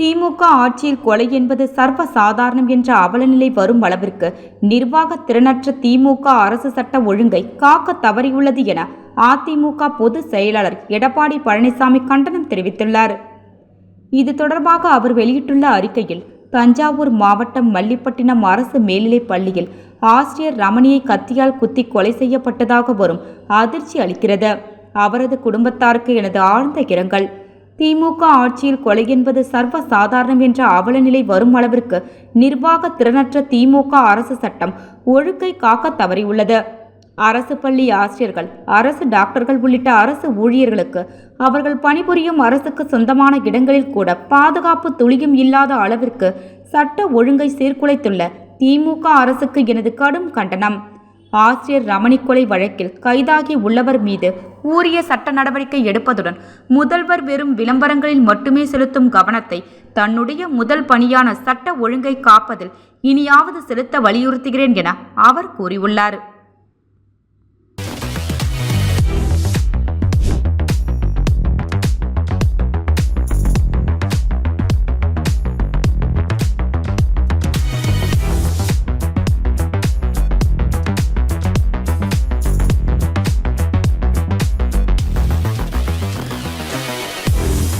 திமுக ஆட்சியில் கொலை என்பது சர்வ சாதாரணம் என்ற அவலநிலை வரும் அளவிற்கு நிர்வாக திறனற்ற திமுக அரசு சட்ட ஒழுங்கை காக்க தவறியுள்ளது என அதிமுக பொதுச் செயலாளர் எடப்பாடி பழனிசாமி கண்டனம் தெரிவித்துள்ளார். இது தொடர்பாக அவர் வெளியிட்டுள்ள அறிக்கையில், தஞ்சாவூர் மாவட்டம் மல்லிப்பட்டினம் அரசு மேல்நிலைப் பள்ளியில் ஆசிரியர் ரமணியை கத்தியால் குத்தி கொலை செய்யப்பட்டதாக வரும் அதிர்ச்சி அளிக்கிறது. அவரது குடும்பத்தாருக்கு எனது ஆழ்ந்த இரங்கல். திமுக ஆட்சியில் கொலை என்பது சர்வ சாதாரணம் என்ற அவலநிலை வரும் அளவிற்கு நிர்வாக திறனற்ற திமுக அரசு சட்டம் ஒழுங்கை காக்க தவறியுள்ளது. அரசு பள்ளி ஆசிரியர்கள், அரசு டாக்டர்கள் உள்ளிட்ட அரசு ஊழியர்களுக்கு அவர்கள் பணிபுரியும் அரசுக்கு சொந்தமான இடங்களில் கூட பாதுகாப்பு துளியும் இல்லாத அளவிற்கு சட்ட ஒழுங்கை சீர்குலைத்துள்ள திமுக அரசுக்கு எனது கடும் கண்டனம். ஆசிரியர் ரமணி கொலை வழக்கில் கைதாகி உள்ளவர் மீது உரிய சட்ட நடவடிக்கை எடுப்பதுடன் முதல்வர் வெறும் விளம்பரங்களில் மட்டுமே செலுத்தும் கவனத்தை தன்னுடைய முதல் பணியான சட்ட ஒழுங்கை காப்பதில் இனியாவது செலுத்த வலியுறுத்துகிறேன் என அவர் கூறியுள்ளார்.